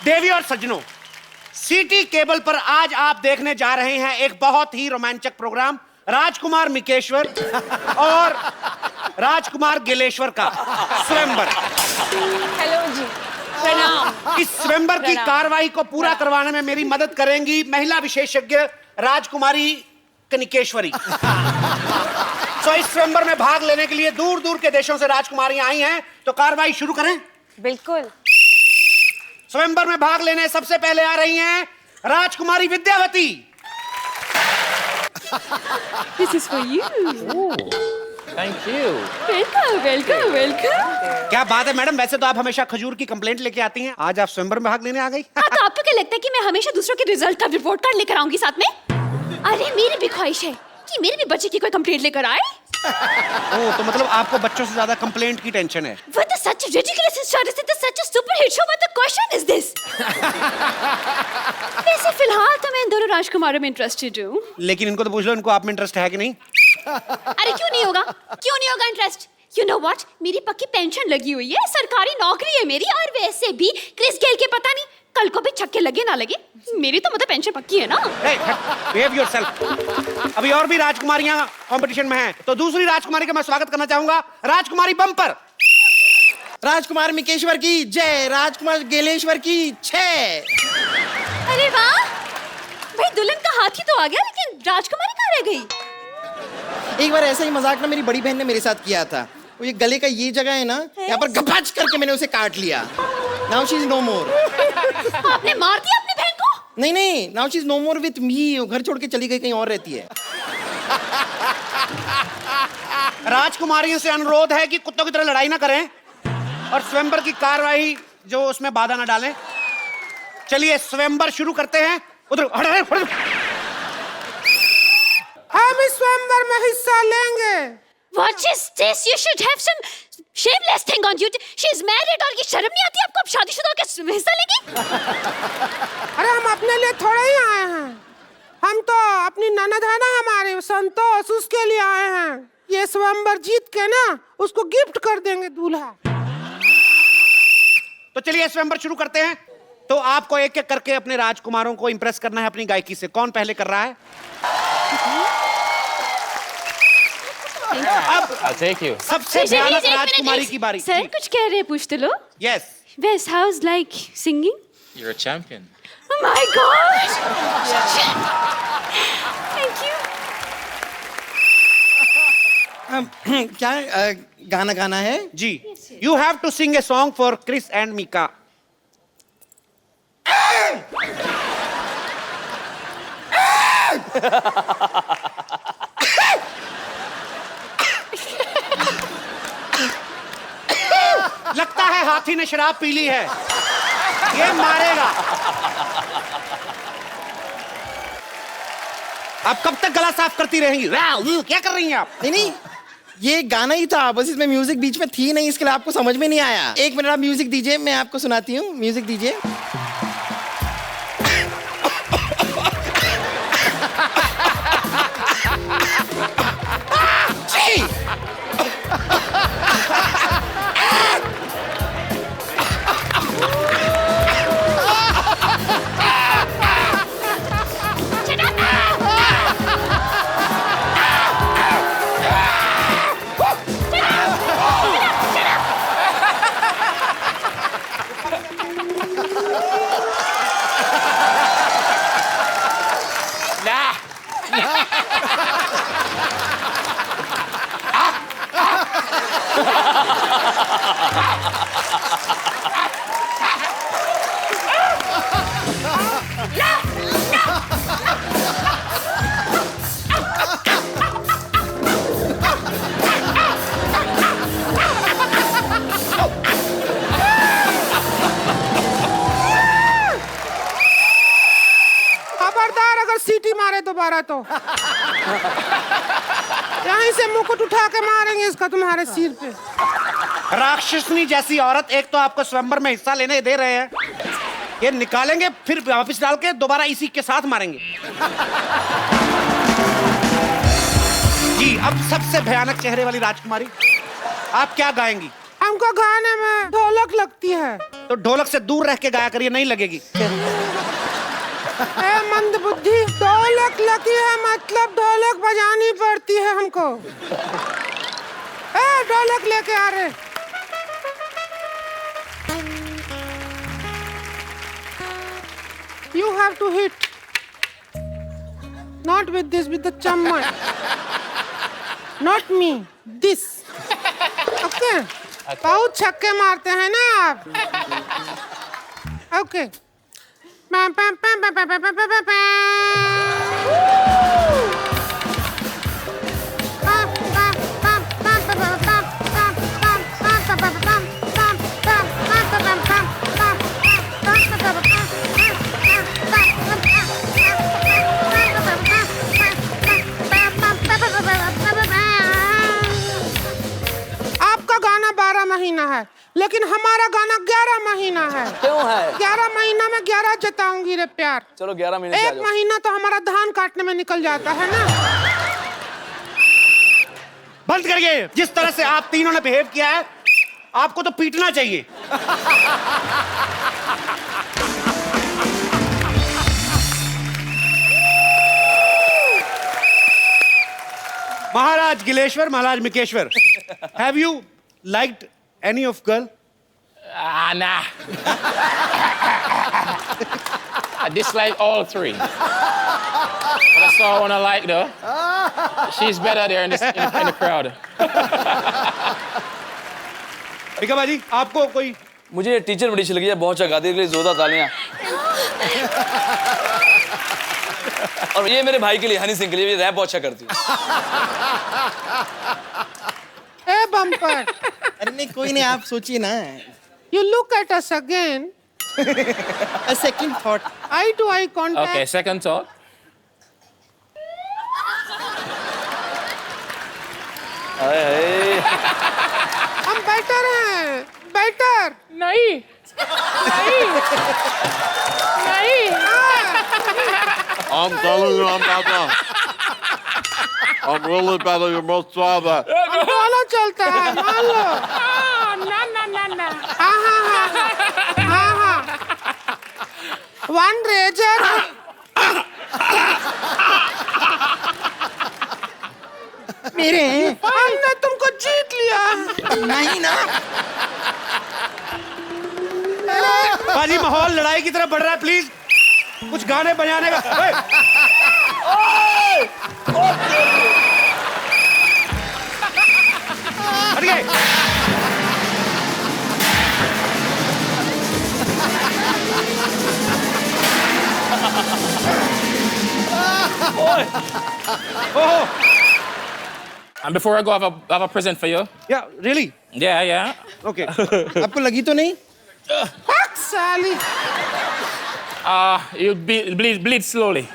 देवी और सज्जनों, city cable पर आज आप देखने जा रहे हैं एक बहुत ही रोमांचक प्रोग्राम, राजकुमार मिकेश्वर और राजकुमार गिलेश्वर का स्वयंवर। हेलो जी, प्रणाम। इस स्वयंवर की कार्रवाई को पूरा करवाने में मेरी मदद करेंगी महिला विशेषज्ञ राजकुमारी कनिकेश्वरी। तो इस स्वयंवर में भाग लेने के लिए दूर दूर के देशों से राजकुमारियां आई हैं, तो कार्रवाई शुरू करें। बिल्कुल। स्वयंवर में भाग लेने सबसे पहले आ रही हैं राजकुमारी Vidyavati. This is for you. Thank you. Welcome, welcome, welcome. क्या बात है मैडम, वैसे तो आप हमेशा खजूर की कंप्लेंट लेके आती हैं, आज आप स्वयंवर में भाग लेने आ गई। हाँ, तो आपको क्या लगता है कि मैं हमेशा दूसरों के रिजल्ट का रिपोर्ट कार्ड लेकर आऊंगी साथ में? अरे मेरी भी ख्वाहिश है कि मेरे भी बच्चे की कोई कंप्लेंट लेकर आए। ओह, तो मतलब आपको बच्चों से ज्यादा कंप्लेंट की टेंशन है। What is such a ridiculous story? This is such a super hit show. What the question is this? वैसे फिलहाल तो मैं इन दोनों राजकुमारों में इंटरेस्टेड हूँ। लेकिन इनको तो पूछ लो, इनको आप में इंटरेस्ट है कि नहीं? अरे क्यों नहीं होगा? क्यों नहीं होगा इंटरेस्ट? You know what? मेरी पक्की पेंशन लगी हुई है, सरकारी नौकरी है मेरी, और वैसे भी क्रिस गेल के पता नहीं कल को भी छक्के लगे ना लगे, मेरी तो मतलब पेंशन पक्की है ना। Behave yourself. अभी और भी राजकुमारियां कंपटीशन में हैं, तो दूसरी राजकुमारी का मैं स्वागत करना चाहूंगा, राजकुमारी बम्पर। राजकुमार मिकेश्वर की जय, राजकुमार गेलेश्वर की छह। अरे वाह, भाई दुल्हन का हाथी तो आ गया, लेकिन राजकुमारी कहाँ रह गई? एक बार ऐसा ही मजाक ना मेरी बड़ी बहन ने मेरे साथ किया था। वो ये गले का ये जगह है ना, यहाँ पर गपाच करके मैंने उसे काट लिया। Now she is no more. आपने मार दिया अपनी बहन को? नहीं नहीं, now she is no more with me. वो घर छोड़ के चली गई, कहीं और रहती है। राजकुमारियों से अनुरोध है कि कुत्तों की तरह लड़ाई ना करें और स्वयंवर की कार्रवाई जो उसमें बाधा ना डालें। चलिए स्वयंवर शुरू करते हैं। उधर हम इस स्वयंवर में हिस्सा लेंगे। What is this? You should have some shameless thing on you. She is married और ये शर्म नहीं आती आपको? अब शादीशुदा होकर हिस्सा लेंगी? अरे हम अपने लिए थोड़े ही आए हैं, हम तो अपनी ननद है ना हमारे संतोष, उसके लिए आए हैं। ये स्वयंवर जीत के ना उसको गिफ्ट कर देंगे दूल्हा। तो चलिए स्वयंवर शुरू करते हैं। तो आपको एक एक करके अपने राजकुमारों को इंप्रेस करना है अपनी गायकी से। कौन पहले कर रहा है? अब I'll take you. सबसे भयानक राजकुमारी की बारी। सर कुछ कह रहे हैं, पूछते लो। Yes. Wes, how's like singing? You're a champion. Oh my gosh! Thank you. क्या गाना गाना है? जी, you have to sing a song for Chris and Mika. लगता है हाथी ने शराब पी ली है, ये मारेगा। आप कब तक गला साफ करती रहेंगी? क्या कर रही हैं आप? नहीं नहीं, ये गाना ही था, बस इसमें म्यूजिक बीच में थी नहीं, इसके लिए आपको समझ में नहीं आया। एक मिनट आप म्यूजिक दीजिए, मैं आपको सुनाती हूँ। म्यूजिक दीजिए। खबरदार, अगर सीटी मारे दोबारा तो यहीं से मुकुट उठा के मारेंगे इसका तुम्हारे सिर पे। राक्षसनी जैसी औरत, एक तो आपको स्वयंवर में हिस्सा लेने दे रहे हैं, ये निकालेंगे फिर वापस डाल के दोबारा इसी के साथ मारेंगे। जी, अब सबसे भयानक चेहरे वाली राजकुमारी, आप क्या गाएंगी? हमको गाने में ढोलक लगती है। तो ढोलक से दूर रह के गाया करिए, नहीं लगेगी। ए मंद बुद्धि, ढोलक लगी है मतलब ढोलक बजानी पड़ती है हमको। ए ढोलक लेके आ रहे। You have to hit. Not with this, with the chamman. Not me. This. Okay. बहुत छक्के मारते हैं ना आप। Okay. Pam pam pam pam pam pam pam pam pam. आपका गाना 12 महीना है, लेकिन हमारा गाना 11 महीना है। क्यों है? 11 महीना में 11 जताऊंगी रे प्यार। चलो 11 महीने से आ एक जाओ। महीना तो हमारा धान काटने में निकल जाता है ना। बंद करिए। जिस तरह से आप तीनों ने बिहेव किया है, आपको तो पीटना चाहिए। Maharaj Gileshwar, Maharaj Mikeshwar, have you liked any of girl? Nah. I dislike all three. But I saw one I like though. She's better there in the crowd. Mika बाजी, आपको कोई? मुझे टीचर बड़ी अच्छी लगी है, बहुत अच्छा गाती है, इसलिए जोरदार तालियां। और ये मेरे भाई के लिए, हनी सिंह के लिए, ये रैप बहुत अच्छा करती है। ए बम्पर, अरे नहीं, कोई नहीं, आप सोचिए ना। you look at us again. A second thought. Eye to eye contact. Okay, second thought. हाय हाय। हम बेटर हैं, बेटर। नहीं। नहीं। नहीं। I'm telling you, I'm better. I'm really better. You must try that. दोनों चलता है, मान लो। हाँ हाँ हाँ हाँ हाँ। One razor. मेरे हमने तुमको जीत लिया। नहीं ना। बाजी, माहौल लड़ाई की तरफ बढ़ रहा है, प्लीज कुछ गाने बजाने का। हट गए। ओह, And before I go, I have a present for you. या रियली? Yeah, yeah. ओके। आपको लगी तो नहीं? फक साली। You bleed slowly.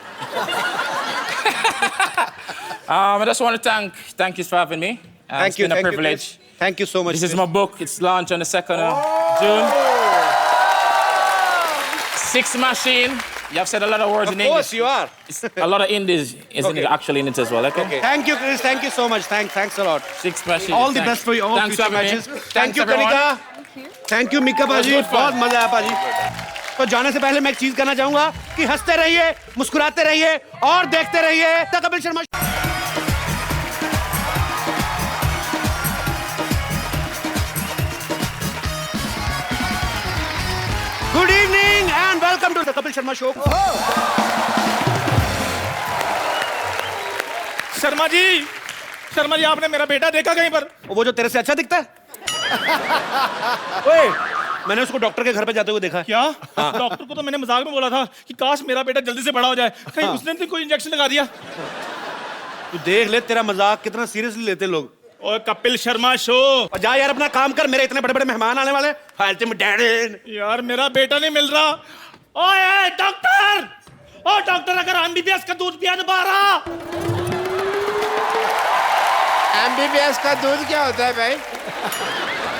I just want to thank you for having me. It's been a privilege. Thank you so much. This is my book. It's launched on the 2nd of June. Six Machine. You have said a lot of words in Of course English. you are. It's a lot of Indies is Okay. actually in it as well. Okay. Thank you, Chris. Thank you so much. Thanks a lot. Six Machine. All the Thanks. best for you all Thanks future for having matches. me. Thank you, everyone. Kanika. Thank you, Mika बाजी। good fun. बहुत मजा आया बाजी। तो जाने से पहले मैं एक चीज कहना चाहूंगा कि हंसते रहिए, मुस्कुराते रहिए और देखते रहिए the Kapil Sharma. Good evening and welcome to the Kapil Sharma show. Sharma ji आपने मेरा बेटा देखा कहीं पर? वो जो तेरे से अच्छा दिखता है? ओए, मैंने उसको डॉक्टर के घर पे जाते हुए देखा। क्या? डॉक्टर को तो मैंने मजाक में बोला था कि काश मेरा बेटा जल्दी से बड़ा हो जाए, कहीं उसने तो कोई इंजेक्शन लगा दिया। तू देख ले तेरा मजाक कितना सीरियसली लेते लोग। ओए कपिल शर्मा शो। और जा यार अपना काम कर, मेरे इतने बड़े बड़े मेहमान आने वाले। फालतू में डैडी। यार मेरा बेटा नहीं मिल रहा। ओए डॉक्टर, ओ डॉक्टर, अगर एमबीबीएस का दूध पिया दोबारा। एमबीबीएस का दूध क्या होता है भाई?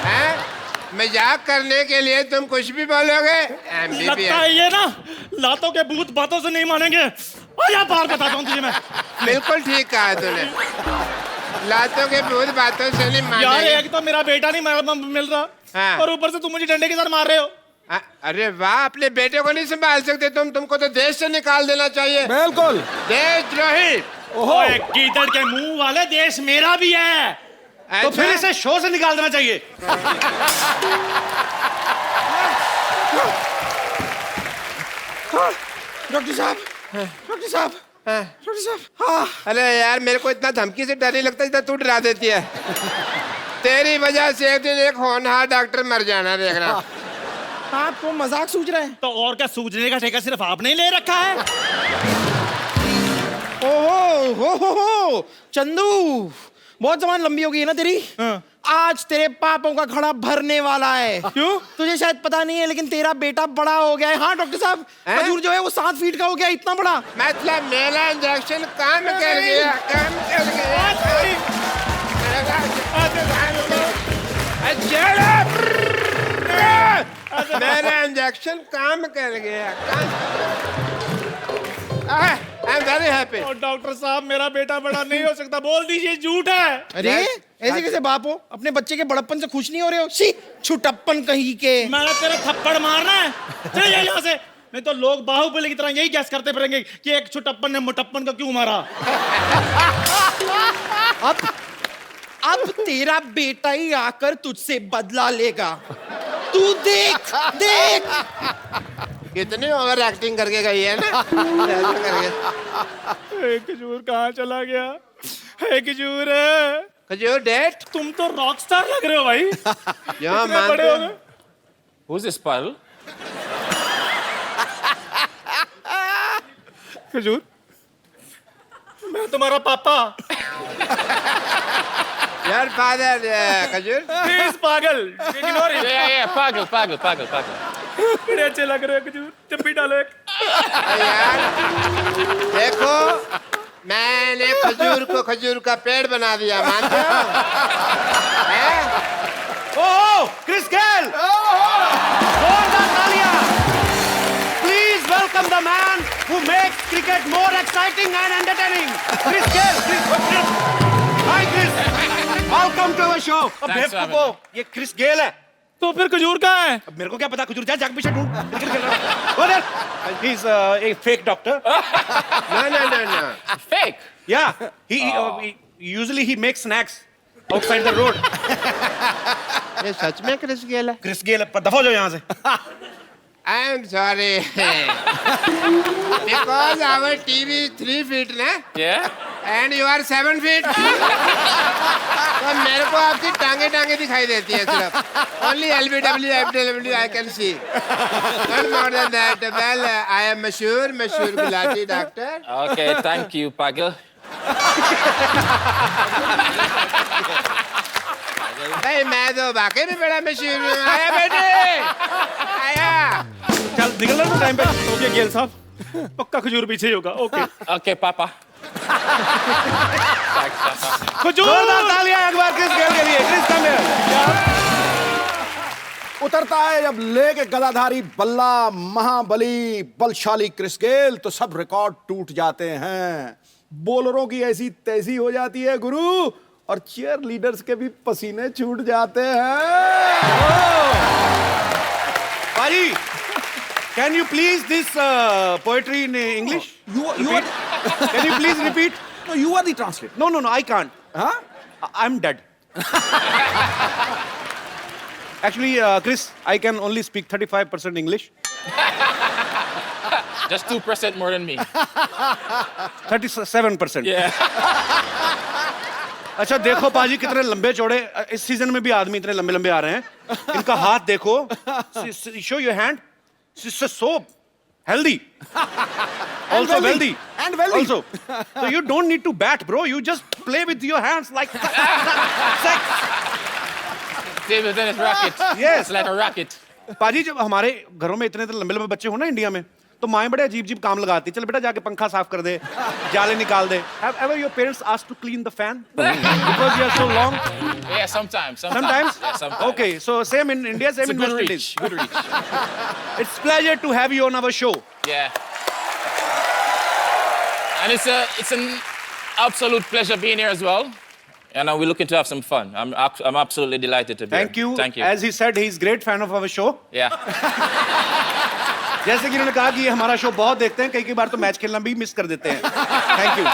हैं? मजाक करने के लिए तुम कुछ भी बोलोगे। लगता है ये ना लातों के भूत बातों से नहीं मानेंगे। और यार बाहर बताता हूँ तुझे मैं। बिल्कुल ठीक कहा तूने, लातों के भूत बातों से नहीं यार मानेंगे। एक तो मेरा बेटा नहीं मिल रहा, हाँ। और ऊपर से तुम मुझे डंडे के साथ मार रहे हो। अरे वाह, अपने बेटे को नहीं संभाल सकते तुमको तो देश से निकाल देना चाहिए। बिल्कुल। देशद्रोही। ओए कीचड़ के मुंह वाले, देश मेरा भी है। तो फिर इसे शो से निकाल देना चाहिए। डॉक्टर साहब, डॉक्टर साहब, डॉक्टर साहब। हाँ। अरे यार, मेरे को इतना धमकी से डर नहीं लगता जितना तू डरा देती है। तेरी वजह से एक दिन एक होनहार डॉक्टर मर जाना, देखना। आप तो मजाक सूझ रहे हैं। तो और क्या, सूझने का ठेका सिर्फ आपने ही ले रखा है। ओहो हो, चंदू, बहुत जबान लंबी हो गई है ना तेरी। आज तेरे पापों का घड़ा भरने वाला है। क्यों? तुझे शायद पता नहीं है, लेकिन तेरा बेटा बड़ा हो गया है। हाँ डॉक्टर साहब, खजूर जो है वो 7 फीट का हो गया, इतना बड़ा। मतलब मेरा इंजेक्शन काम कर गया, काम कर गया। मेरा इंजेक्शन काम कर गया। I am very happy. और डॉक्टर साहब, मेरा बेटा बड़ा नहीं हो सकता, बोल दीजिए झूठ है। अरे ऐसे कैसे बाप हो, अपने बच्चे के बड़प्पन से खुश नहीं हो रहे हो? सी छुटप्पन कहीं के। मैंने तेरे थप्पड़ मारना है, चले जा यहाँ से। नहीं तो लोग बाहुबली की तरह यही गैस करते फिरेंगे कि एक छुटप्पन ने मुटप्पन को क्यों मारा। अब तेरा बेटा ही आकर तुझसे बदला लेगा। तू देख देख। कितनी ओवर एक्टिंग करके गई है ना। खजूर कहाँ चला गया? खजूर, खजूर डेट। तुम तो रॉक स्टार लग रहे हो भाई। यहाँ इतने बड़े हो गए। Who's this Paul? खजूर, मैं तुम्हारा पापा। यार फादर खजूर। प्लीज पागल, इग्नोर हिम। Yeah, pagal. बड़े अच्छे लग रहे हो खजूर, चप्पी डालो एक। यार देखो, मैंने खजूर को खजूर का पेड़ बना दिया, मानते हो? ओह, क्रिस गेल! जोरदार तालियां! Please welcome the man who makes cricket more exciting and entertaining. Chris Gayle. Hi Chris. Welcome to our show. अब Thanks, बेवकूफो, ये क्रिस गेल है। तो फिर खजूर कहाँ है? अब मेरे को क्या पता, खजूर जा जाके पीछे ढूंढ। क्रिकेट खेल रहा है। He's a fake doctor. No. Fake. Yeah, he usually he makes snacks outside the road. ये सच में क्रिस गेल है? क्रिस गेल, दफा हो जाओ यहाँ से। I am sorry. Because our TV is 3 feet ना? Yeah. And you are 7 feet. तो मेरे को आपकी टांगे दिखाई देती है सिर्फ। Only LBW, FW I can see. Not more than that. Well, I am Mashur Gulati doctor. Okay, thank you, Pagal. भाई मैं तो वाकई में बड़ा मशहूर हूँ। आया बेटे, आया। चल निकल रहा टाइम पे। ओके गेल साहब, पक्का खजूर पीछे ही होगा। Okay Okay, Papa. Thanks, Papa. खजूर। जोरदार तालियां एक बार क्रिस गेल के लिए। Chris come here. उतरता है जब लेके गदाधारी बल्ला महाबली बलशाली क्रिस गेल, तो सब रिकॉर्ड टूट जाते हैं। बॉलरों की ऐसी तेजी हो जाती है गुरु, और चीयर लीडर्स के भी पसीने छूट जाते हैं। भाई, can you please this poetry in English? You are Can you please repeat? no, you are the translator. No, I can't. Huh? I'm dead. Actually, Chris, I can only speak 35% English. Just 2% more than me. 37%. Yeah. अच्छा देखो पाजी कितने लंबे चौड़े इस season में भी आदमी इतने लंबे लंबे आ रहे हैं। इनका हाथ देखो, show your hand. It's so healthy. Also wealthy. And wealthy. Also. So you don't need to bat, bro. You just play with your hands like sex. Same as tennis racket. Yes. It's like a racket. पाजी जब हमारे घरों में इतने लंबे लंबे बच्चे हो ना इंडिया में, तो माएं बड़े अजीब अजीब काम लगाती। चल बेटा जाके पंखा साफ कर दे, जाले निकाल दे। Have ever your parents asked to clean the fan because you are so long? Yeah, sometimes. Sometimes? Yeah, sometimes. Okay, so same in India, same It's a in good West reach. Indies. Good reach. It's pleasure to have you on our show. Yeah. And it's an absolute pleasure being here as well. And we're looking to have some fun. I'm absolutely delighted to be Thank here. you. Thank you. As he said, he is great fan of our show. Yeah. जैसे कि उन्होंने कहा कि ये हमारा show बहुत देखते हैं, कई बार तो मैच खेलना भी मिस कर देते हैं. Thank you.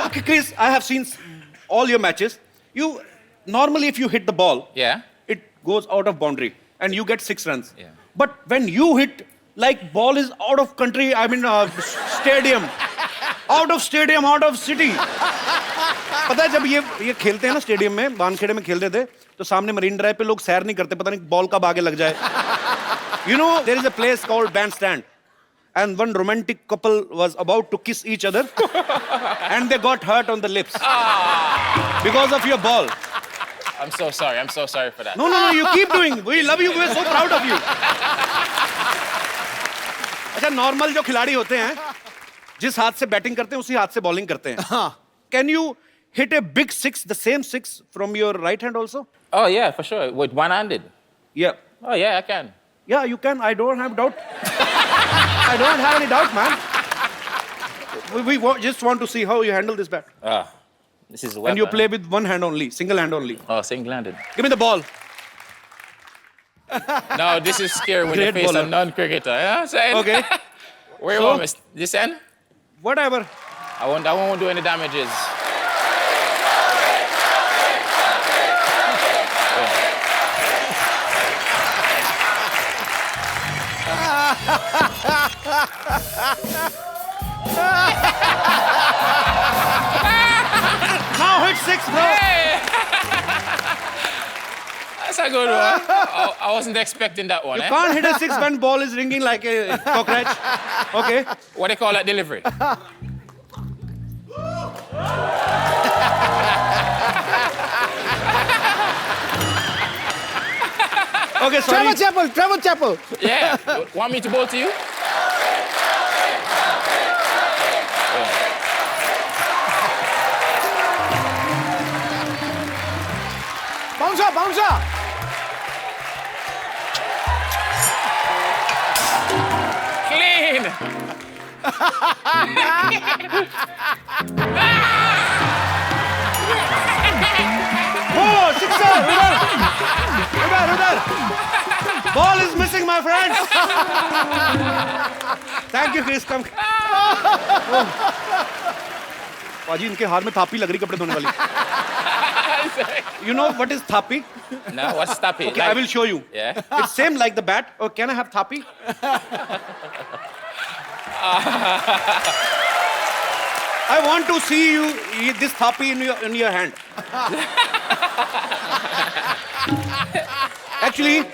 Okay, Chris, I have seen all your matches. You normally, if you hit the ball, Yeah. it goes out of boundary and you get 6 runs. Yeah. But when you hit, like ball is out of country, I mean stadium, out of stadium, out of city. पता है जब ये खेलते हैं ना stadium में, वानखेड़े में खेलते थे, तो सामने मरीन ड्राइव पे लोग सैर नहीं करते, पता नहीं बॉल कब आगे लग जाए. You know, there is a place called Bandstand, and one romantic couple was about to kiss each other, and they got hurt on the lips because of your ball. I'm so sorry. I'm so sorry for that. No, you keep doing. We love you. We're so proud of you. अच्छा, normal जो खिलाड़ी होते हैं, जिस हाथ से batting करते हैं उसी हाथ से बॉलिंग करते हैं. Can you hit a big 6, the same 6 from your right hand also? Oh yeah, for sure. With one-handed. Yeah. Oh yeah, I can. Yeah, you can. I don't have doubt. I don't have any doubt, man. We just want to see how you handle this bat. This is a weapon. And you play with one hand only, single hand only. Oh, single-handed. Give me the ball. No, this is scary when you Great face bowler. a non-cricketer. You know what I'm saying? Okay. Where you So- want me? This end? Whatever. I won't do any damages. Now hit 6, bro. That's a good one. I wasn't expecting that one. You Eh? can't hit a 6 when ball is ringing like a cockroach. Okay. What do you call that delivery? Okay, sorry. Trevor Chappell. Yeah. Want me to bowl to you? Bouncer. Clean. Oh, sixer! Udar! Ball is missing, my friends. Thank you, Chris. Come. पाजी इनके हाथ में थापी लग रही कपड़े धोने वाली. You know what is thapi? No, what's tappy? Okay, I will show you. Yeah. It's same like the bat. Oh, can I have thapi? I want to see you eat this thapi in your hand. Actually,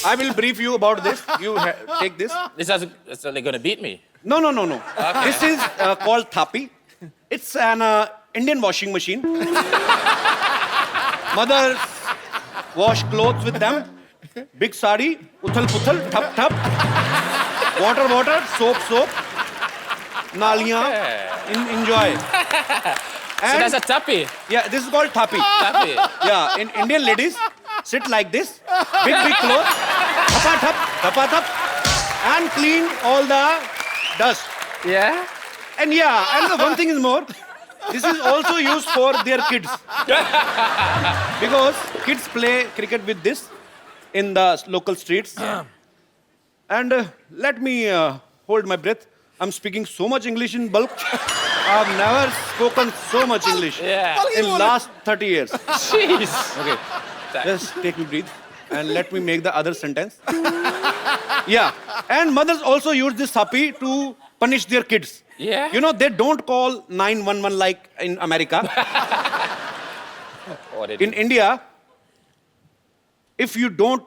I will brief you about this. You take this. This they're gonna beat me. No. This is called thapi. It's an Indian washing machine. Mothers wash clothes with them. Big sari, uthal-puthal, thap. Water, soap. Naliyan, enjoy. So that's a tappy. Yeah, this is called thapi. Tappy. Yeah, in Indian ladies sit like this, big clothes, thapa, and clean all the dust. Yeah. And the one thing is more, this is also used for their kids. Because kids play cricket with this in the local streets. And let me hold my breath. I'm speaking so much English in bulk. I've never spoken so much English Yeah. in last 30 years. Jeez. Okay, just take me breathe and let me make the other sentence. Yeah, and mothers also use this thapi to punish their kids. Yeah. You know, they don't call 911 like in America. In India, if you don't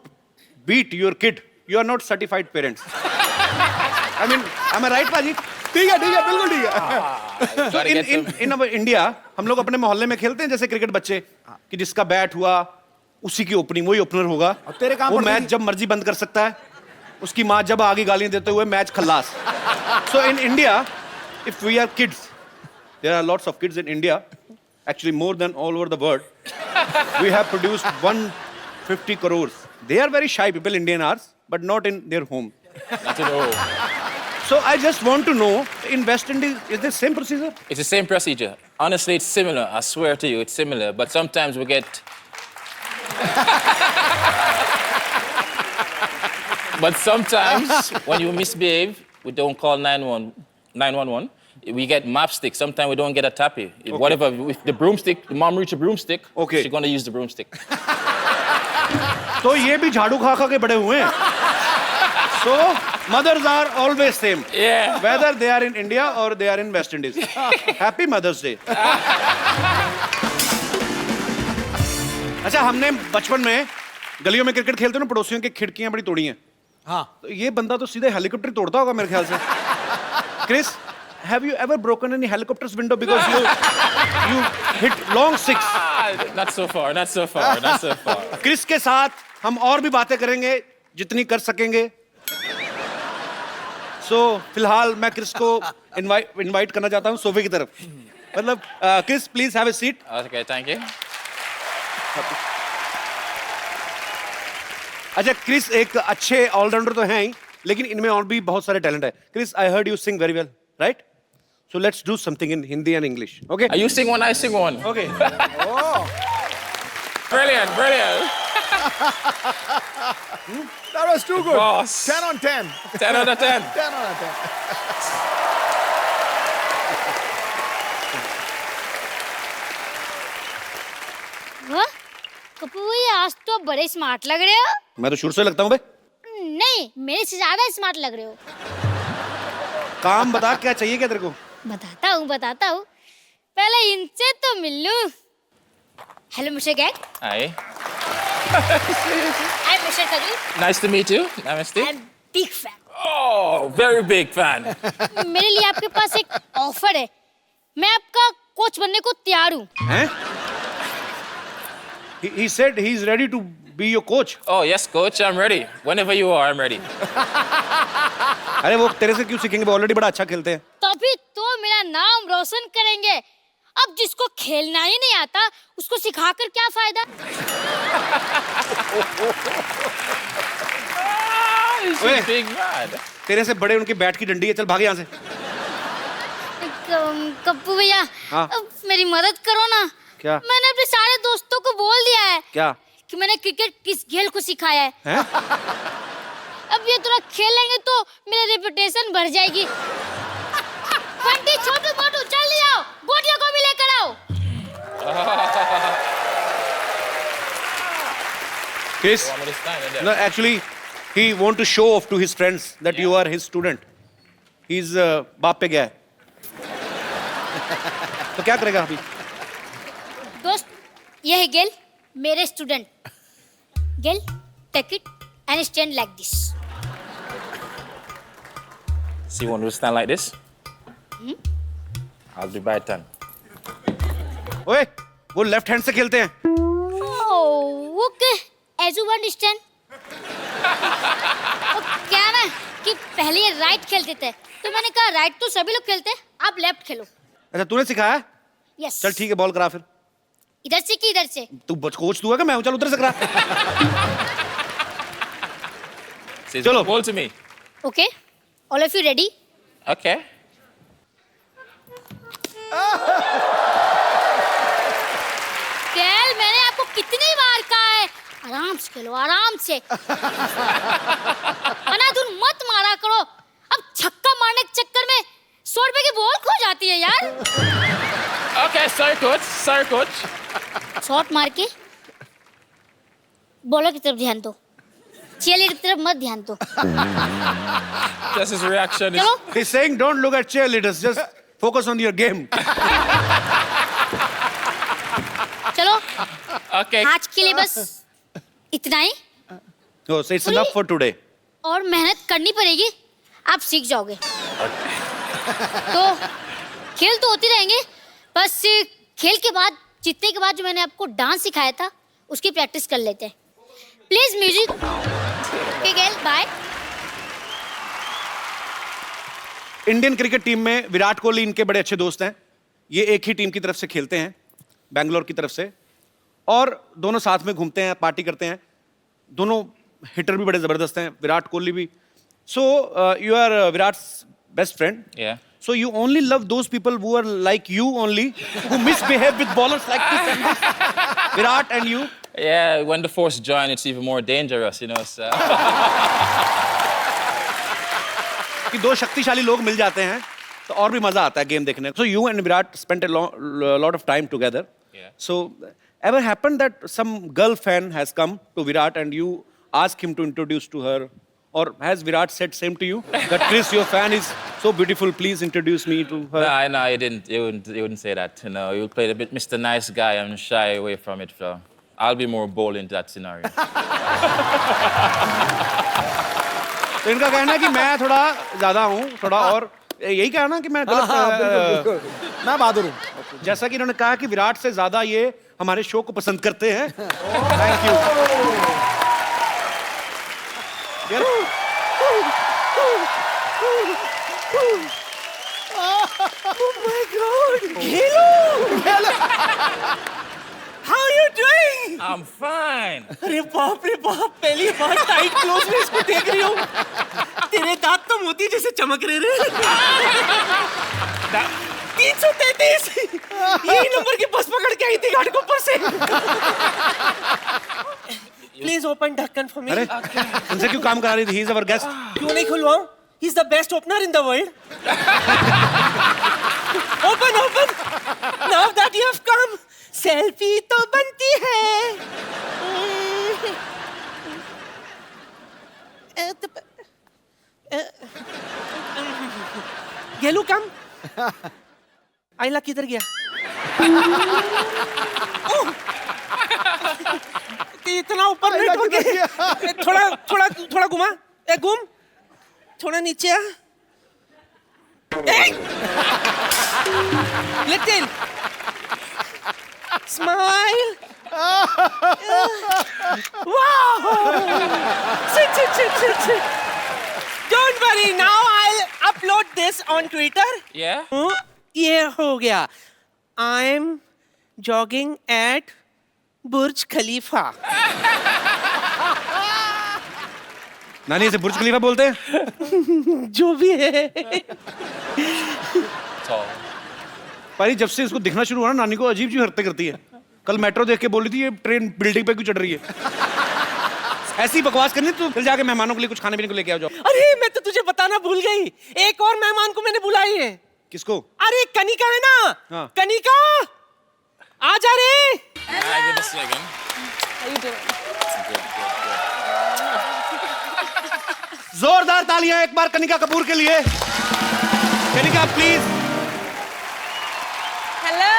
beat your kid, you are not certified parents. I mean, am I right, Paji? ठीक है बिल्कुल ठीक है. Gotta get some. In our India, हम लोग अपने मोहल्ले में खेलते हैं जैसे क्रिकेट बच्चे कि जिसका बैट हुआ उसी की ओपनिंग, वही ओपनर होगा. तेरे काम वो पर मैच जब मर्जी बंद कर सकता है. उसकी माँ जब आगे गालियां देते हुए match Khallas. So in India, if we are kids, there are lots of kids in India, actually more than all over the world. We have produced 150 crores. They are very shy people, Indian are, but not in their home. Not at all. So I just want to know, in West Indies, is the same procedure? It's the same procedure. Honestly, it's similar. I swear to you, it's similar. But sometimes we get. But sometimes when you misbehave, we don't call 911. We get mapstick. Sometimes we don't get a tappy. Whatever, with the broomstick, the mom reach a broomstick, Okay. she's gonna use the broomstick. तो ये भी झाड़ू खा खा के बड़े हुए हैं. So mothers are always same. Yeah. Whether they are in India or they are in West Indies. Happy Mother's Day. अच्छा, हमने बचपन में गलियों में क्रिकेट खेलते ना, पड़ोसियों की खिड़कियां बड़ी तोड़ी हैं. हाँ. तो ये बंदा तो सीधे हेलीकॉप्टर तोड़ता होगा मेरे ख्याल से. Chris, have you ever broken any helicopter's window because you hit long six? Not so far, not so far, not so far. Chris के साथ हम और भी बातें करेंगे जितनी कर सकेंगे. So फिलहाल मैं क्रिस को इनवाइट करना चाहता हूँ सोफे की तरफ. मतलब Chris, please have a seat. Okay, thank you. अच्छा, क्रिस एक अच्छे ऑलराउंडर तो हैं ही, लेकिन इनमें और भी बहुत सारे टैलेंट है. Chris, I heard you sing very well, right? So let's do something in Hindi and English, okay? You sing one, I sing one. Okay. Brilliant, brilliant. That was too good. Boss. 10 on 10. 10 out of 10. 10 on 10. वाह, कपूर भैया आज तो बड़े smart लग रहे हो. मैं तो शुरू से लगता हूँ बे. नहीं, मेरे से ज्यादा स्मार्ट लग रहे हो. काम बता, क्या चाहिए क्या तेरे को? बताता हूँ. पहले इनसे तो मिल लूं. Hello mister Gag. Hi. I am mister Kaju. Nice to meet you. Namaste. I am big fan. Oh, very big fan. मेरे लिए आपके पास एक ऑफर है. मैं आपका कोच बनने को तैयार हूँ. हैं? He said he's ready to be your coach. Oh, yes, coach, I'm ready. Whenever you are, I'm ready. अरे वो तेरे से क्यों सीखेंगे? वो ऑलरेडी बड़ा अच्छा खेलते हैं. तभी तो मेरा नाम रोशन करेंगे. अब जिसको खेलना ही नहीं आता, उसको सिखाकर क्या फायदा? He's Wait. a big man. तेरे से बड़े उनकी बैट की डंडी है. चल भाग यहाँ से. कप्पू भैया, हाँ? अब मेरी मदद करो ना. क्या? मैंने अपने सारे दोस्तों को बोल दिया है. क्या? कि मैंने क्रिकेट किस गेल को सिखाया है. हैं? अब ये थोड़ा खेलेंगे तो मेरी रेपुटेशन बढ़ जाएगी. बंटी, छोटू मोटू, जल्दी आओ. गोटियों को भी लेकर आओ. Chris, Want me to stand in there? no, actually, he want to show off to his friends that you are his student. He's बाप पे गया है. तो क्या करेगा अभी? दोस्त, ये है गेल, मेरे student. Gayle, take it and stand like this. So you want me to stand like this? I'll be by 10. ओए, वो लेफ्ट हैंड से खेलते हैं. Okay, as you understand. क्या ना कि पहले ये राइट खेलते थे, तो मैंने कहा राइट तो सभी लोग खेलते हैं, आप लेफ्ट खेलो. अच्छा, तूने सिखाया? यस. चल ठीक है, बॉल करा फिर. इधर से कि इधर से? तू कोच तू है कि मैं हूँ? चल उधर से करा. Says, Chalo. ball to me. Okay, all of you ready? Okay. कैल, मैंने आपको कितनी बार कहा है आराम से खेलो, आराम से. अनाधुन मत मारा करो. अब छक्का मारने के चक्कर में 100 रुपए की बॉल खो जाती है यार. Okay, sorry, coach. Sorry, coach. Shot मार के बॉलर की तरफ ध्यान दो, चीयरलीडर की तरफ मत ध्यान दो. Just his reaction is. चलो. He's saying don't look at cheerleaders, just focus on your game. चलो, Okay. आज के लिए बस इतना ही. Oh, so it's enough for today. और मेहनत करनी पड़ेगी, आप सीख जाओगे. तो खेल तो होते रहेंगे, बस खेल के बाद, जीतने के बाद जो मैंने आपको डांस सिखाया था, उसकी प्रैक्टिस कर लेते हैं. Please music. Okay Gayle, bye. Indian cricket team में विराट कोहली इनके बड़े अच्छे दोस्त हैं. ये एक ही टीम की तरफ से खेलते हैं, बैंगलोर की तरफ से, और दोनों साथ में घूमते हैं, पार्टी करते हैं. दोनों हिटर भी बड़े जबरदस्त हैं, विराट कोहली भी. So you are Virat best friend. Yeah. So you only love those people who are like you only, who misbehave with bowlers like this and this. Virat and you. Yeah, when the force join, it's even more dangerous, you know. So. कि दो शक्तिशाली लोग मिल जाते हैं तो और भी मजा आता है गेम देखने. So you and Virat spent a lot of time together. Yeah. So ever happened that some girl fan has come to Virat and you ask him to introduce to her, or has Virat said same to you that Chris, your fan is so beautiful, please introduce me to her? No, he didn't. He wouldn't say that. You know, he would play a bit Mr. Nice Guy and shy away from it. So I'll be more bold in that scenario. तो इनका कहना है कि मैं थोड़ा ज्यादा हूँ, थोड़ा और यही कहना कि मैं बिल्कुल. मैं बहादुर हूँ. जैसा कि इन्होंने कहा कि विराट से ज्यादा ये हमारे शो को पसंद करते हैं. Thank you. How are you doing? I'm fine. अरे बाप रे बाप, पहली बार टाइट क्लोज में इसको देख रही हूँ. तेरे दांत तो मोती जैसे चमक रहे रे. 333 यही नंबर की बस पकड़ के आई थी घाटकोपर से. प्लीज ओपन ढक्कन फॉर मी. अरे इनसे क्यों काम करा रही थी? He is our guest. क्यों नहीं खुलवाऊं? He is the best opener in the world. Open open. Now that you have come, selfie तो बनती है. गेलू कम. आइला किधर गया? इतना ऊपर नहीं ठोके. थोड़ा थोड़ा थोड़ा घुमा. घूम थोड़ा नीचे आ. Little smile. Wow! Sit. Don't worry. Now I'll upload this on Twitter. Yeah? ये हो गया. I'm jogging at Burj Khalifa. नानी इसे बुर्ज खलीफा बोलते हैं? जो भी है. Tall. पारी जब से इसको दिखना शुरू हुआ ना, नानी को अजीब सी हरकतें करती है. कल मेट्रो देख के बोली थी ये ट्रेन बिल्डिंग पे क्यों चढ़ रही है. ऐसी बकवास करनी तो फिर जाके मेहमानों के लिए कुछ खाने पीने को लेके आओ जाओ. अरे मैं तो तुझे बताना भूल गई. एक और मेहमान को मैंने बुलाई है. किसको? अरे कनिका है ना. हाँ. कनिका आ जा रे. Give it a second. जोरदार तालियां एक बार कनिका कपूर के लिए. Kanika please. Hello.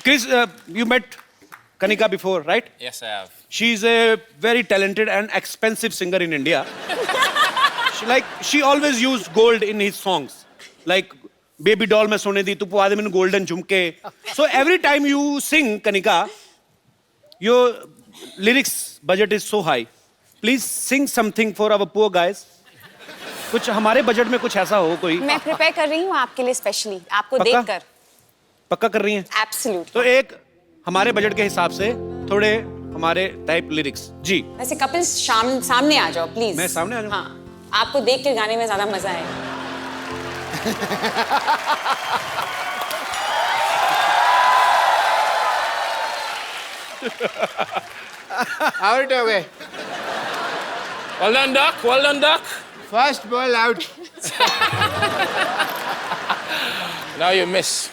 Chris, you met Kanika before, right? Yes, I have. She's a very talented and expensive singer in India. She always used gold in his songs. Like Baby Doll mein sone di, tu puade mein golden jhumke. So every time you sing, Kanika, your lyrics budget is so high. Please sing something for our poor guys. कुछ हमारे budget में कुछ ऐसा हो कोई. मैं prepare कर रही हूँ आपके लिए स्पेशली, आपको पक्का? देखकर. पक्का कर रही हैं? एब्सोल्यूट. तो एक हमारे बजट के हिसाब से थोड़े हमारे टाइप लिरिक्स. जी. वैसे कपिल सामने आ जाओ प्लीज. मैं सामने आ जाऊं? हाँ, आपको देख के गाने में ज्यादा मजा आएगा. आउट हो गए. Well done, Doc. Well done, Doc. First ball out. Now you miss.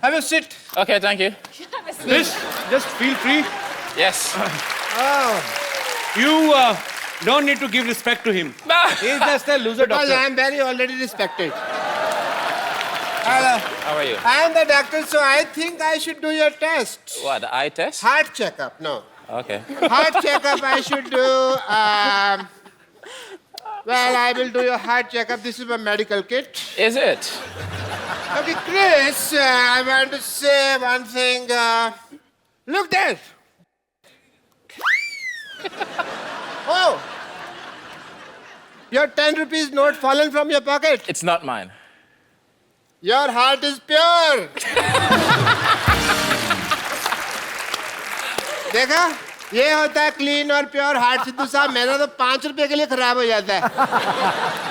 Have a sit. Okay, thank you. Please, just feel free. Yes. You don't need to give respect to him. He's just a loser Because doctor. I am very already respected. Hello. How are you? I am the doctor, so I think I should do your test. What, the eye test? Heart checkup. No. Okay. Heart checkup I should do. Well, I will do your heart checkup. This is my medical kit. Is it? Okay, Chris, I want to say one thing. Look there. Oh. Your 10 rupees note fallen from your pocket. It's not mine. Your heart is pure. देखा? ये होता है clean और pure heart. Sidhu साहब मेरा तो 5 रुपए के लिए खराब हो जाता है।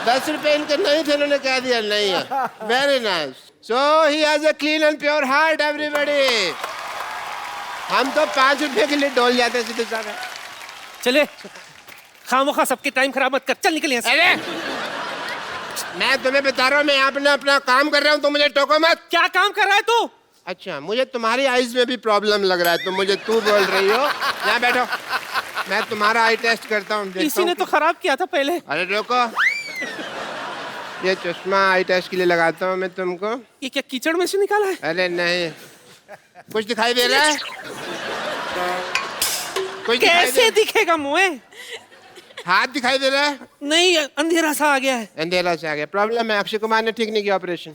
10 रुपए इनके नहीं थे, इन्होंने कह दिया नहीं है। Very nice. So he has a clean and pure heart everybody. हम तो 5 रुपए के लिए डोल जाते हैं सिद्धू साहब। चले, खामोखा सबके टाइम खराब मत कर, चल निकल यहाँ से। अरे मैं तुम्हें बता रहा हूँ, मैं यहाँ अपना काम कर रहा हूँ, तो मुझे टोको मत। क्या काम कर रहा है तू? अच्छा, मुझे तुम्हारी आईज में भी प्रॉब्लम लग रहा है, तो मुझे तू बोल रही हो। यहाँ बैठो, मैं तुम्हारा आई टेस्ट करता हूँ। इसी ने तो खराब किया था पहले। अरे रुको, ये चश्मा आई टेस्ट के लिए लगाता हूँ मैं तुमको। ये क्या कीचड़ में से निकाला है? अरे नहीं, कुछ दिखाई दे रहा है? कुछ कैसे दिखेगा मुँह? हाथ दिखाई दे रहा है? नहीं, अंधेरा सा आ गया है। अंधेरा सा आ गया, प्रॉब्लम है। अक्षय कुमार ने ठीक नहीं किया ऑपरेशन।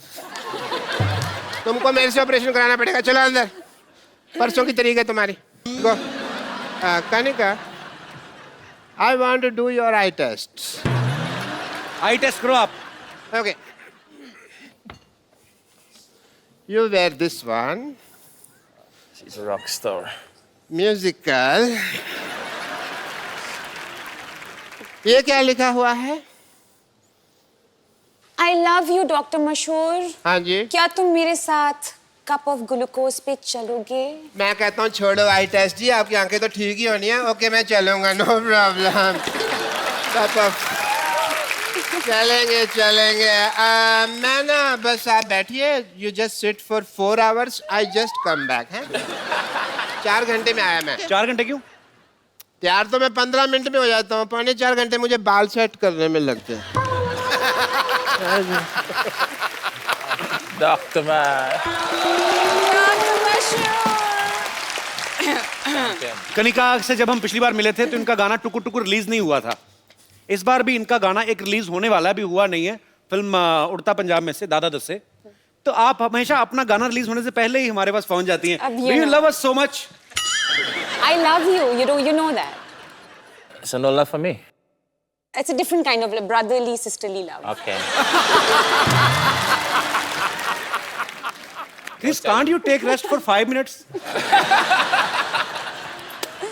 तुमको मेरे से ऑपरेशन कराना पड़ेगा। चलो अंदर, परसों की तारीख है तुम्हारी। Go. Kanika, I want to do your eye test. Eye test करो आप। Okay, you wear this one. She's a rock star. Musical. ये क्या लिखा हुआ है? I love you, डॉक्टर मशहूर। हाँ जी। क्या तुम मेरे साथ कप ऑफ ग्लूकोज पे चलोगे? मैं कहता हूँ छोड़ो आई टेस्ट जी, आपकी आंखें तो ठीक ही होनी है। ओके, मैं चलूंगा, नो प्रॉब्लम। चलेंगे चलेंगे। मैं ना बस आप बैठिए, you just sit for 4 hours, I just come back है। 4 घंटे में आया मैं। 4 घंटे क्यों? तैयार तो मैं 15 मिनट में हो जाता हूँ, 4.25 घंटे मुझे बाल सेट करने में लगते हैं। Dr. Man. कनिका से जब हम पिछली बार मिले थे तो इनका गाना टुकुर टुकुर रिलीज नहीं हुआ था। इस बार भी इनका गाना एक रिलीज होने वाला है, भी हुआ नहीं है, फिल्म उड़ता पंजाब में से, दादा दस से। तो आप हमेशा अपना गाना रिलीज होने से पहले ही हमारे पास पहुंच जाती हैं। Do you love us so much? I love you. You know that. So no love for me? It's a different kind of love, brotherly, sisterly love. Okay. Chris, can't you take rest for 5 minutes?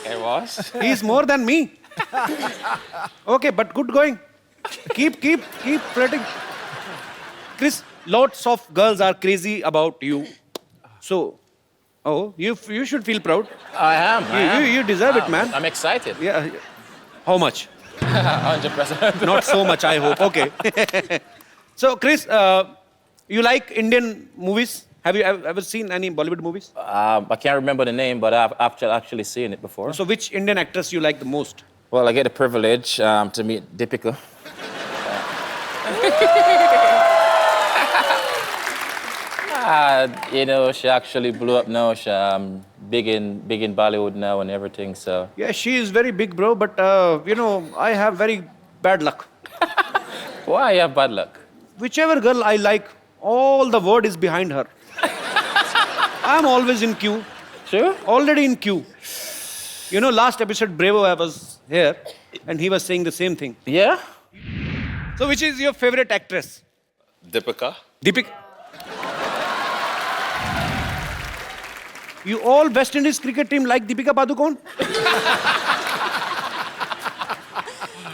It was. He is more than me. Okay, but good going. Keep flirting. Chris, lots of girls are crazy about you. So, you should feel proud. I am. You deserve it, man. I'm excited. Yeah. How much? 100%. Not so much, I hope. Okay. So, Chris, you like Indian movies? Have you ever seen any Bollywood movies? I can't remember the name, but I've actually seen it before. So, which Indian actress you like the most? Well, I get the privilege to meet Deepika. You know, she actually blew up now. She's big in Bollywood now and everything. So Yeah, she is very big, bro. But you know, I have very bad luck. why you have bad luck? Whichever girl I like, all the word is behind her. I'm always in queue. Sure. Already in queue. You know, last episode, Brevo, I was here, and he was saying the same thing. Yeah. So, which is your favorite actress? Deepika. Deepika. You all West Indies cricket team like Deepika Padukone?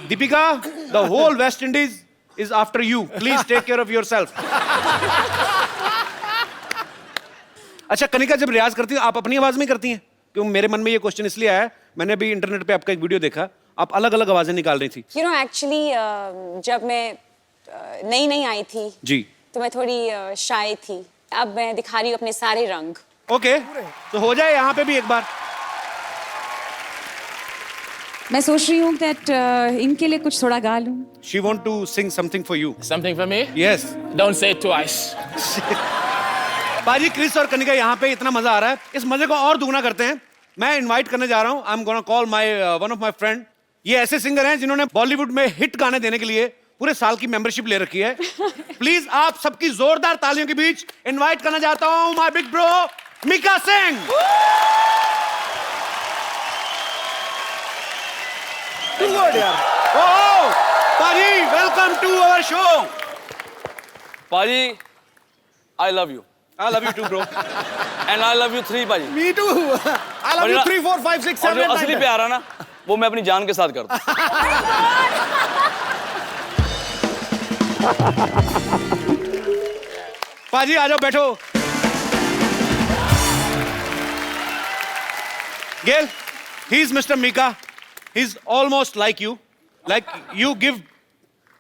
Deepika, the whole West Indies is after you. Please take care of yourself. अच्छा, कनिका जब रियाज करती हो, आप अपनी आवाज में करती हैं? क्यों मेरे मन में ये क्वेश्चन इसलिए आया, मैंने भी इंटरनेट पे आपका एक वीडियो देखा, आप अलग-अलग आवाजें निकाल रही थी। You know, actually, जब मैं नई आई थी, जी, तो मैं थोड़ी शाय थी। अब मैं दिखा रही हूँ अपने सारे रंग। ओके, तो हो जाए यहाँ पे भी एक बार। मैं सोच रही हूँ that इनके लिए कुछ थोड़ा गा लूँ। She want to sing something for you. Something for me? Yes. Don't say it twice. बाजी, क्रिस और कनिका यहाँ पे इतना मजा आ रहा है, इस मजे को और दुगना करते हैं। मैं इनवाइट करने जा रहा हूँ, I am gonna call one of my friend. ये ऐसे सिंगर हैं जिन्होंने बॉलीवुड में हिट गाने देने के लिए पूरे साल की मेंबरशिप ले रखी है। प्लीज आप सबकी जोरदार तालियों के बीच इनवाइट करना चाहता हूँ my big bro Mika Singh. बाजी, वेलकम टू आवर शो। पाजी, I love you. I love you too, bro. And I love you 3 भाई। Me too. I love और you ना- 3, 4, 5, 6, और 7, जो 8, असली 9, 10. प्यार है ना वो मैं अपनी जान के साथ करता हूँ। पाजी आ जाओ, बैठो। Gail, he's Mr. Mika. He's almost like you. Like you give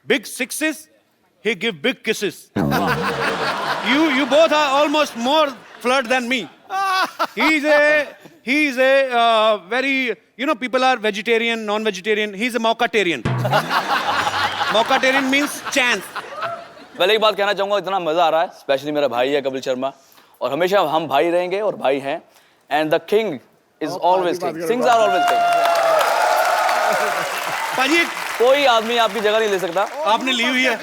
big sixes, he give big kisses. You both are almost more flirt than me. He's a very, people are vegetarian, non-vegetarian. He's a mockatarian. Mockatarian means chance. पहले एक बात कहना चाहूंगा, इतना मजा आ रहा है, specially मेरा भाई है कपिल शर्मा, और हमेशा हम भाई रहेंगे और भाई हैं। And the king is always king, things are always king. पाजी कोई आदमी आपकी जगह नहीं ले सकता। आपने ली हुई है।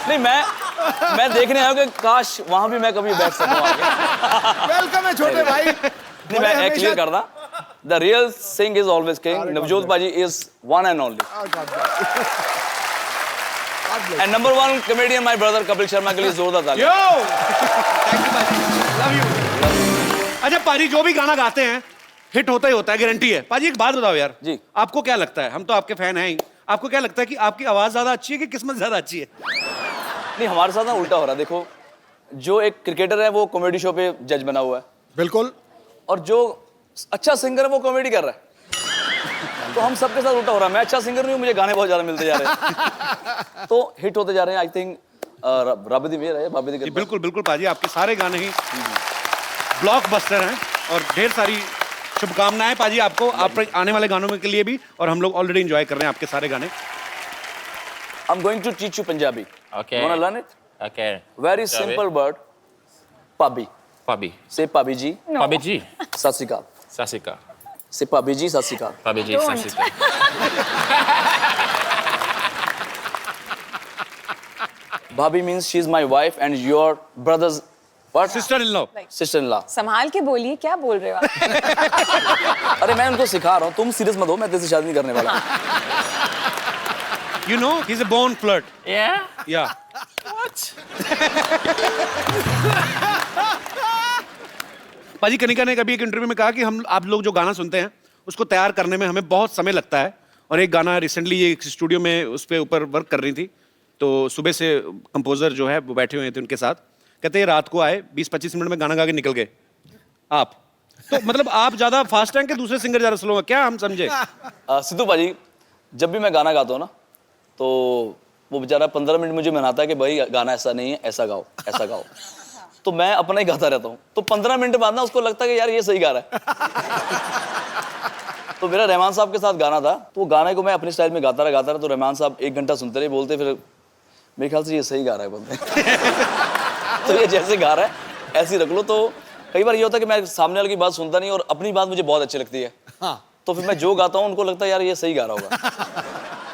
नहीं, मैं देखने आया हूं कि काश वहां भी मैं कभी बैठ सकूं आगे। वेलकम है छोटे भाई। नहीं, मैं क्लियर करता, the real Singh is always king. Navjot paji is one and only. And number 1 comedian my brother Kapil Sharma के लिए जोरदार ताली। Yo thank you paji, love you. अच्छा पाजी, जो भी गाना गाते हैं हिट होता ही होता है, गारंटी है। पाजी एक बात बताओ यार, जी आपको क्या लगता है, हम तो आपके फैन हैं ही, आपको क्या लगता है कि आपकी आवाज ज्यादा अच्छी है कि किस्मत ज्यादा अच्छी है? नहीं, हमारे साथ ना उल्टा हो रहा है। देखो, जो एक क्रिकेटर है वो कॉमेडी शो पे जज बना हुआ है, बिल्कुल, और जो अच्छा सिंगर है वो कॉमेडी कर रहा है। तो हम सबके साथ उल्टा हो रहा है। मैं अच्छा सिंगर नहीं हूँ, मुझे गाने बहुत ज्यादा मिलते जा रहे हैं, तो हिट होते जा रहे हैं। आई थिंक रब दी मेहर है, बाबे दी कृपा। बिल्कुल बिल्कुल पाजी, आपके सारे गाने ही ब्लॉकबस्टर हैं और ढेर सारी शुभकामनाएं पाजी आपको, आप आने वाले गानों के लिए भी, और हम लोग ऑलरेडी एंजॉय कर रहे हैं आपके सारे गाने। I'm going to teach you Punjabi. Okay. You wanna learn it? Okay. Very Shall we? simple word. Pabi. Pabi. Say Pabi ji. Pabi ji. Sat Sri Akal. Sasika. Say Pabi ji, Sat Sri Akal. Pabi ji, Sasika. Bhabhi means she's my wife and your brother's what? Sister-in-law. Sister-in-law. संभाल के बोलिए, क्या बोल रहे हो आप? अरे मैं उनको सिखा रहा हूँ, तुम सीरियस मत हो, मैं तेरे से शादी नहीं करने वाला। You know, he's a born flirt. Yeah? Yeah. What? पाजी कनिका ने कभी एक इंटरव्यू में कहा कि हम आप लोग जो गाना सुनते हैं उसको तैयार करने में हमें बहुत समय लगता है, और एक गाना रिसेंटली ये एक स्टूडियो में उस पे ऊपर वर्क कर रही थी, तो सुबह से कंपोजर जो है वो बैठे हुए थे उनके साथ, कहते हैं रात को आए 20-25 मिनट में गाना गा के निकल गए। आप तो मतलब आप ज्यादा फास्ट हैं कि दूसरे सिंगर ज्यादा स्लो हैं, क्या हम समझे? सिद्धू पाजी, जब भी मैं गाना गाता हूँ ना, तो वो बेचारा 15 मिनट मुझे मनाता है कि भाई गाना ऐसा नहीं है, ऐसा गाओ, ऐसा गाओ। तो मैं अपना ही गाता रहता हूँ, तो 15 मिनट बाद ना उसको लगता है कि यार ये सही गा रहा है। तो मेरा रहमान साहब के साथ गाना था, तो वो गाने को मैं अपने स्टाइल में गाता रहा, तो रहमान साहब 1 घंटा सुनते रहे, बोलते फिर मेरे ख्याल से ये सही गा रहा है बंदे। तो ये जैसे गा रहा है ऐसे ही रख लो। तो कई बार ये होता है कि मैं सामने वाले की बात सुनता नहीं और अपनी बात मुझे बहुत अच्छी लगती है, तो फिर मैं जो गाता हूँ उनको लगता है यार ये सही गा रहा होगा।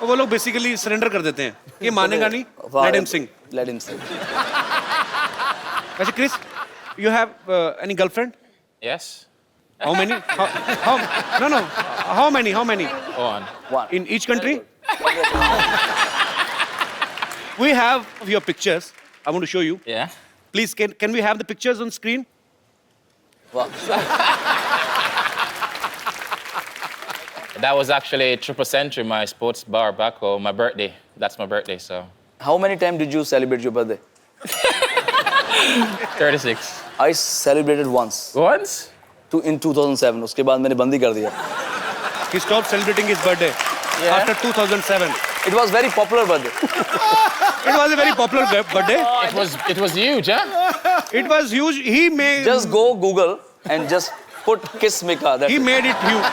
वो लोग बेसिकली सरेंडर कर देते हैं, ये मानेगा नहीं, लेट हिम सिंग, लेट हिम सिंग। वैसे Chris, you have any girlfriend? Yes. How many? How many? One. In each country? We have your pictures. I want to show you. Yeah. Please, can we have the pictures on screen? Wow. That was actually Triple Century, my sports bar back home, my birthday. That's my birthday, so. How many times did you celebrate your birthday? 36. I celebrated once. Once? In 2007. उसके बाद मैंने बंदी कर दिया. He stopped celebrating his birthday after 2007. It was very popular birthday. It was a very popular birthday. It was huge, huh? It was huge. He made. Just go Google and just put Kiss Mika. He made it huge.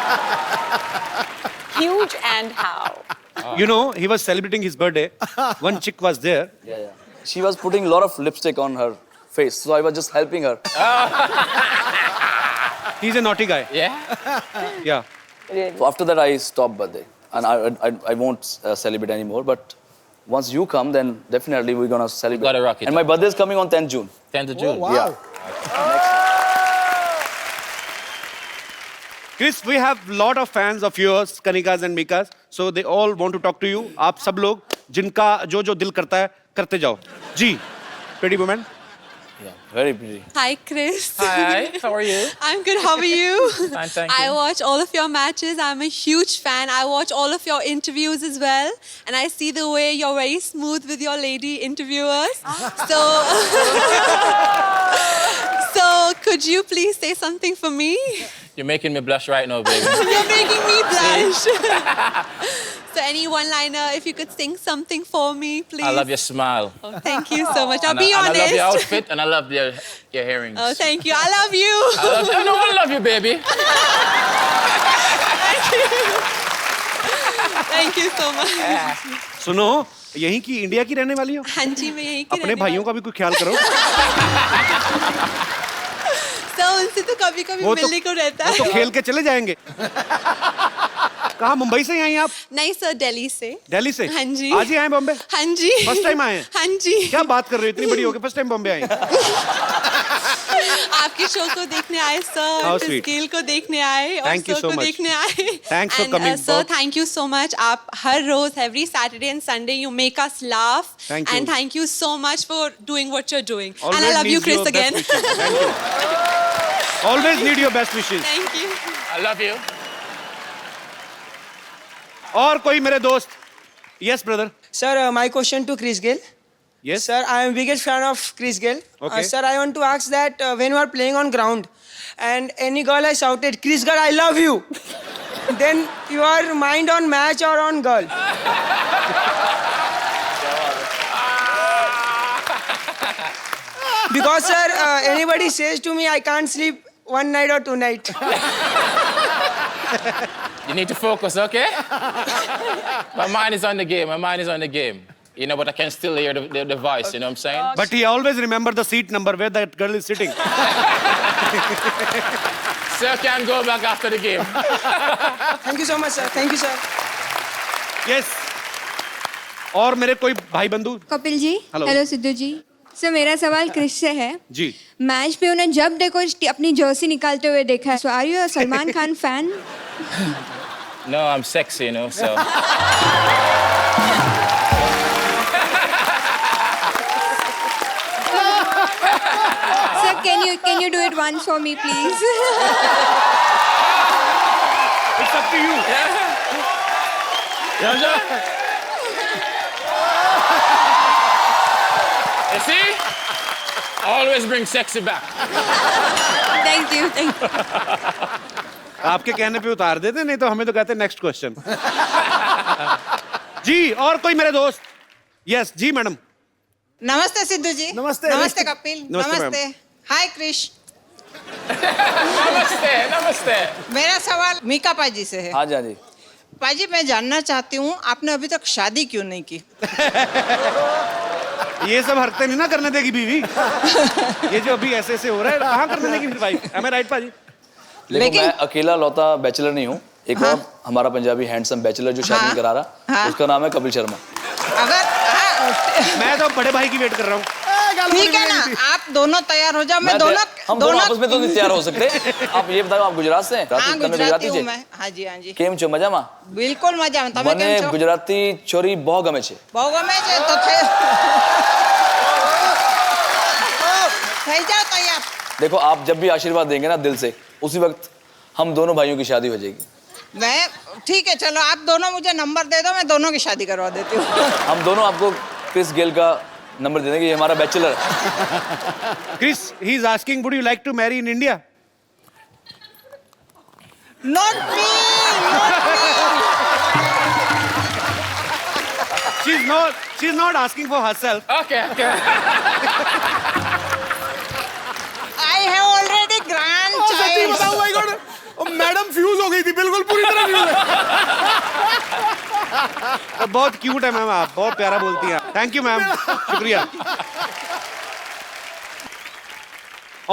Huge and how? You know, he was celebrating his birthday. One chick was there. Yeah. She was putting a lot of lipstick on her face, so I was just helping her. He's a naughty guy. Yeah? Yeah. Really? So after that, I stopped birthday, and I won't celebrate anymore. But once you come, then definitely we're gonna celebrate. Gotta rock it. And my birthday is coming on 10th June. 10th of June. wow. Yeah. Chris, we have lot of fans of yours, Kanikas and Mikas. So they all want to talk to you. आप सब लोग जिनका जो जो दिल करता है करते जाओ. जी, pretty woman. Yeah, very pretty. Hi, Chris. Hi, how are you? I'm good. How are you? Fine, thank I you. watch all of your matches. I'm a huge fan. I watch all of your interviews as well. And I see the way you're very smooth with your lady interviewers. So, so could you please say something for me? You're making me blush right now, baby. You're making me blush. So any one-liner, if you could sing something for me, please. I love your smile. Oh, thank you so much. Now And be honest. I love your outfit and I love your earrings. Oh, thank you. I love you. I know I love you, baby. Thank you so much. सुनो, यहीं की India की रहने वाली हो? हाँ जी, मैं यहीं की अपने रहने भाइयों का भी कुछ ख्याल करो। सर उनसे तो कभी-कभी वो तो- मिलने को रहता वो है। तो खेल के चले जाएंगे। कहाँ मुंबई से आई आप? नहीं सर, दिल्ली से। दिल्ली से? हाँ जी। आज ही आए बॉम्बे? हाँ जी। फर्स्ट टाइम आए हैं? हाँ जी। क्या बात कर रहे हो? इतनी बड़ी हो गई फर्स्ट टाइम बॉम्बे आई। आपके शो को देखने आए sir, How Chris sweet. Gayle को देखने आए और Thank you सर so को much. देखने आए। Thanks for coming. Sir, thank you so much. आप हर रोज every Saturday and Sunday you make us laugh Thank you. And thank you so much for doing what you are doing and Always I love you needs Chris your again. best wishes. Thank you. Always need your best wishes. Thank you. I love you. और कोई मेरे दोस्त? Yes, brother. Sir, my question to Chris Gayle. Yes. Sir, I am biggest fan of Chris Gayle. Okay. Sir, I want to ask that when you are playing on ground and any girl has shouted, Chris Gayle, I love you. Then your mind on match or on girl? Because sir, anybody says to me, I can't sleep one night or two night. You need to focus, okay? My mind is on the game. My mind is on the game. You know, but I can still hear the voice, you know what I'm saying? But he always remember the seat number where that girl is sitting. Sir can go back after the game. Thank you so much, sir. Thank you, sir. Yes. और मेरे कोई भाई बंधु? Kapil ji, Hello. Hello Sidhu जी। Sir मेरा सवाल Chris से है। जी। Match पे उन्हें जब देखो अपनी जर्सी निकालते हुए देखा है। So are you a Salman Khan fan? No, I'm sexy, you know, so. Sir, can you do it once for me, please? It's up to you. You see? Always bring sexy back. Thank you. आपके कहने पे उतार देते, नहीं तो हमें तो कहते नेक्स्ट क्वेश्चन। जी, और कोई मेरे दोस्त? यस जी मैडम। नमस्ते सिद्धू जी। नमस्ते। नमस्ते कपिल। नमस्ते, नमस्ते। हाय क्रिश। नमस्ते, नमस्ते। मेरा सवाल मीका पाजी से है। हाँ जी, हाँ जी। पाजी मैं जानना चाहती हूँ आपने अभी तक शादी क्यों नहीं की? ये सब हरकतें नहीं ना करने देगी बीवी। ये जो अभी ऐसे ऐसे हो रहा है, कहाँ करने देगी फिर वाइफ? Am I right पाजी? देखो मैं अकेला लौता बैचलर नहीं हूँ। एक हाँ। और हमारा पंजाबी हैंडसम बैचलर जो शादी हाँ। करा रहा, हाँ। उसका नाम है कपिल शर्मा। अगर मैं तो बड़े भाई की वेट कर रहा हूँ। ठीक है ना, आप दोनों तैयार हो जाओ। मैं दोनों हम दोनों आपस में तो नहीं तैयार हो सकते। आप ये बताओ, आप गुजरात से हैं? हाँ તમે गुजराती हूँ છે? मैं। हाँ जी हाँ जी। કેમ છો મજામાં? बिल्कुल मजा में। તમે મને કેમ છો? ગુજરાતી છોરી બહુ ગમે છે। બહુ ગમે છે તો થઈ જાઓ તૈયાર। देखो आप जब भी आशीर्वाद देंगे ना दिल से, उसी वक्त हम दोनों भाइयों की शादी हो जाएगी। मैं ठीक है, चलो आप दोनों मुझे नंबर दे दो, मैं दोनों की शादी करवा देती हूँ। हम दोनों आपको क्रिस गेल का नंबर दे देंगे, ये हमारा बैचलर है। Chris, he is asking, would you like to marry in India? Not me, not me. She's not asking for herself. Okay, okay. I have already grandchild. Madam fuse हो गई थी, बिल्कुल पूरी तरह फ्यूज है। तो बहुत क्यूट है मैम, आप बहुत प्यारा बोलती हैं। थैंक यू मैम, शुक्रिया।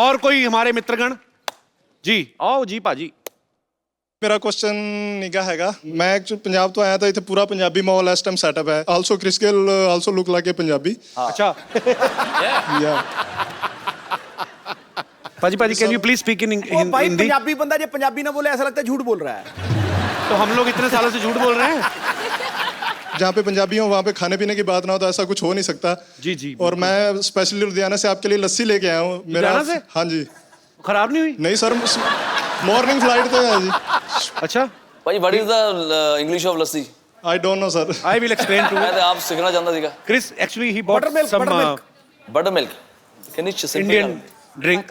और कोई हमारे मित्रगण? जी आओ जी पाजी। ਮੇਰਾ ਕੁਐਸਚਨ ਨਿਗਾ ਹੈਗਾ। ਮੈਂ ਐਕਚੁਅਲੀ ਪੰਜਾਬ ਤੋਂ ਆਇਆ ਤਾਂ ਇੱਥੇ ਪੂਰਾ ਪੰਜਾਬੀ ਮਾਹੌਲ ਇਸ ਟਾਈਮ ਸੈਟਅਪ ਹੈ। Also Chris Gayle also look like a Punjabi. अच्छा या पाजी पाजी can you please speak in भाई हिंदी? पंजाबी बंदा जब पंजाबी ना बोले ऐसा लगता है झूठ बोल रहा है। तो हम लोग इतने सालों से झूठ बोल रहे हैं। जहाँ पे पंजाबी हो वहाँ पे खाने पीने की बात ना हो तो ऐसा कुछ हो नहीं सकता। जी जी। और मैं स्पेशली लुधियाना से आपके लिए लस्सी लेके आया हूँ। लुधियाना से? हाँ जी। खराब नहीं हुई? नहीं सर, मॉर्निंग फ्लाइट तो है जी। अच्छा भाई what is the English of lassi? I don't know sir. I will explain to you. मैं तो आप सीखना चाहता सीखा। Chris actually he bought some buttermilk. Can you just Indian drink.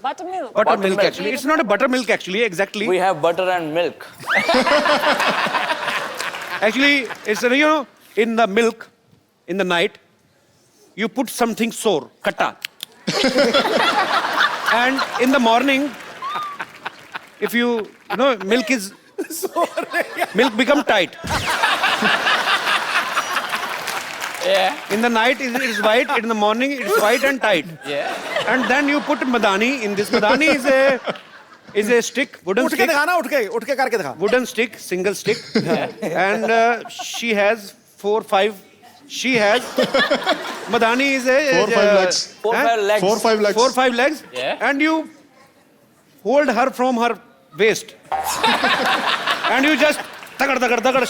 Buttermilk. Buttermilk actually. It's not a buttermilk actually. Exactly. We have butter and milk. Actually, it's in the milk, in the night, you put something sour, khatta, and in the morning, if milk become tight. Yeah. In the night it is white, in the morning it is white and tight. Yeah. And then you put madani in this. Madani is a stick, wooden उठ के stick. दिखाना, उठ के करके दिखा। Wooden stick, single stick. And she has 4-5. She has madani is a 4-5 legs. 4-5 legs. 4-5 legs. 4-5 legs. Yeah. And you hold her from her waist. And you just tagar.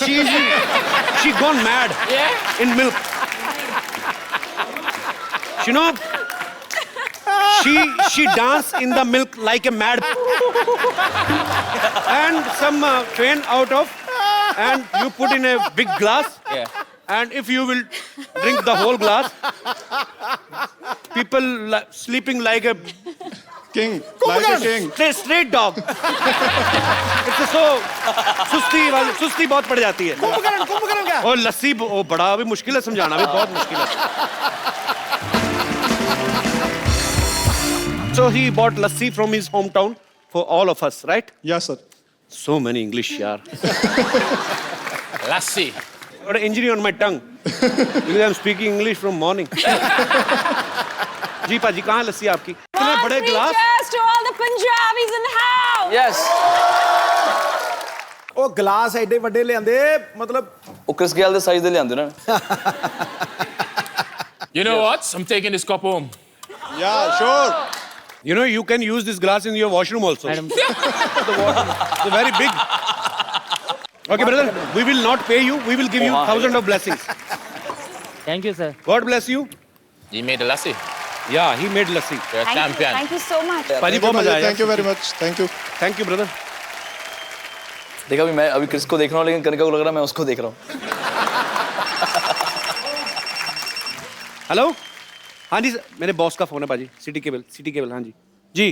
She gone mad. Yeah. In milk. You know, she dance in the milk like a mad. And some train out of, and you put in a big glass. Yeah. And if you will drink the whole glass, people sleeping like a King. Like a king. straight dog. It's so सुस्ती बहुत पड़ जाती है। कुंभकर्ण क्या? और लस्सी वो बड़ा भी मुश्किल है समझाना भी बहुत मुश्किल है। So he bought lassi from his hometown for all of us, right? Yes sir. So many English यार. Lassi. Got an injury on my tongue because I'm speaking English from morning. जी पाजी कहाँ लस्सी आपकी? इतने बड़े गिलास? Cheers to all the Punjabis in the house. Yes. ਉਹ glass ਐਡੇ ਵੱਡੇ ਲਿਆਂਦੇ ਮਤਲਬ ਉਹ ਕ੍ਰਿਸ ਗੇਲ ਦੇ ਸਾਈਜ਼ ਦੇ ਲਿਆਂਦੇ ਨਾ। You know what? I'm taking this cup home. Yeah, sure. You know, you can use this glass in your washroom also. It's very big. Okay, brother, we will not pay you. We will give you 1,000 of blessings. Thank you, sir. God bless you. You made the lassi. Yeah, he made lassi. You're a champion. Thank you so much. पाजी बहुत मजा आया। Thank you very much. Thank you. Thank you, brother. देखा भी मैं अभी Chris को देख रहा हूँ लेकिन कनिका को लग रहा है मैं उसको देख रहा हूँ। हेलो हाँ जी मेरे बॉस का फोन है पाजी सिटी केबल हाँ जी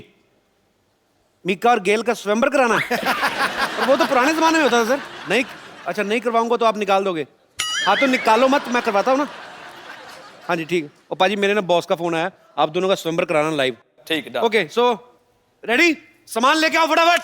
मीका और गेल का स्वयंवर कराना है पर वो तो पुराने जमाने में होता था सर नहीं अच्छा नहीं करवाऊंगा तो आप निकाल दोगे हाँ तो निकालो मत मैं करवाता हूँ ना हाँ जी ठीक और पाजी मेरे ना बॉस का फोन आया आप दोनों का स्वयंवर कराना लाइव ठीक है ओके सो रेडी सामान लेके आओ फटाफट